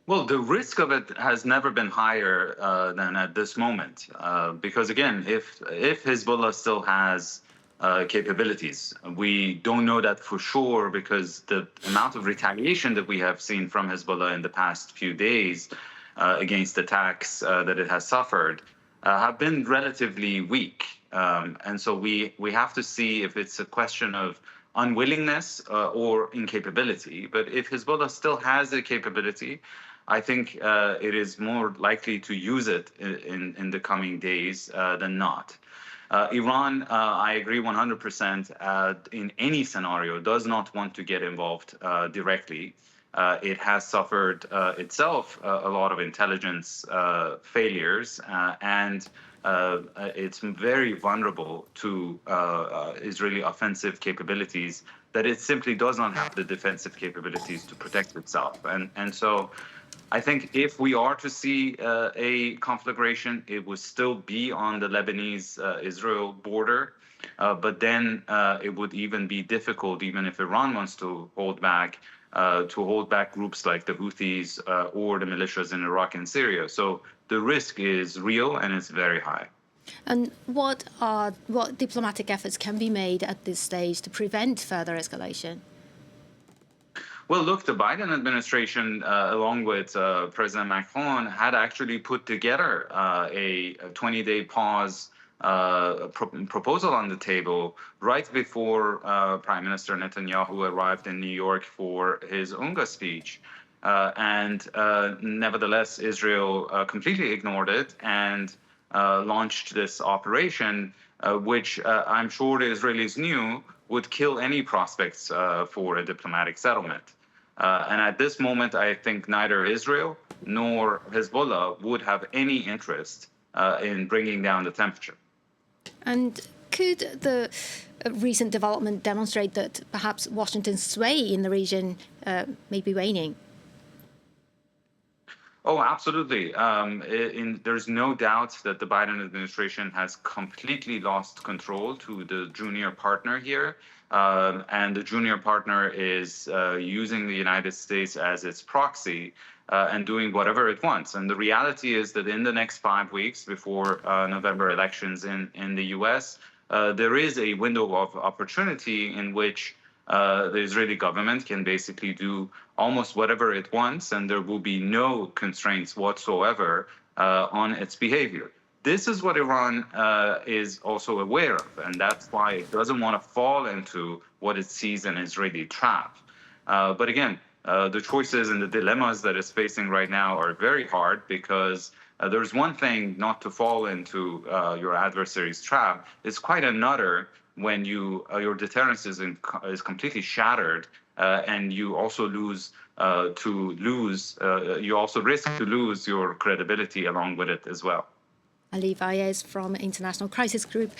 Well, the risk of it has never been higher than at this moment, because again, if Hezbollah still has capabilities, we don't know that for sure because the amount of retaliation that we have seen from Hezbollah in the past few days against attacks that it has suffered have been relatively weak, and so we have to see if it's a question of unwillingness or incapability. But if Hezbollah still has the capability, I think it is more likely to use it in the coming days than not. Iran, I agree 100%, in any scenario, does not want to get involved directly. It has suffered itself a lot of intelligence failures, and it's very vulnerable to Israeli offensive capabilities that it simply does not have the defensive capabilities to protect itself. And so I think if we are to see a conflagration, it would still be on the Lebanese-Israel border. But then it would even be difficult, even if Iran wants to hold back groups like the Houthis or the militias in Iraq and Syria. So the risk is real and it's very high. And what diplomatic efforts can be made at this stage to prevent further escalation? Well, look, the Biden administration, along with President Macron, had actually put together a 20-day pause proposal on the table right before Prime Minister Netanyahu arrived in New York for his UNGA speech. And nevertheless, Israel completely ignored it and launched this operation, which I'm sure the Israelis knew would kill any prospects for a diplomatic settlement. And at this moment, I think neither Israel nor Hezbollah would have any interest in bringing down the temperature. And could the recent development demonstrate that perhaps Washington's sway in the region may be waning? Oh, absolutely. There's no doubt that the Biden administration has completely lost control to the junior partner here. And the junior partner is using the United States as its proxy and doing whatever it wants. And the reality is that in the next 5 weeks before November elections in the US, there is a window of opportunity in which the Israeli government can basically do almost whatever it wants, and there will be no constraints whatsoever on its behavior. This is what Iran is also aware of, and that's why it doesn't want to fall into what it sees an Israeli trap. But again, the choices and the dilemmas that it's facing right now are very hard because there's one thing not to fall into your adversary's trap. It's quite another when your deterrence is completely shattered, and you also you also risk to lose your credibility along with it as well. Ali Vaez from International Crisis Group.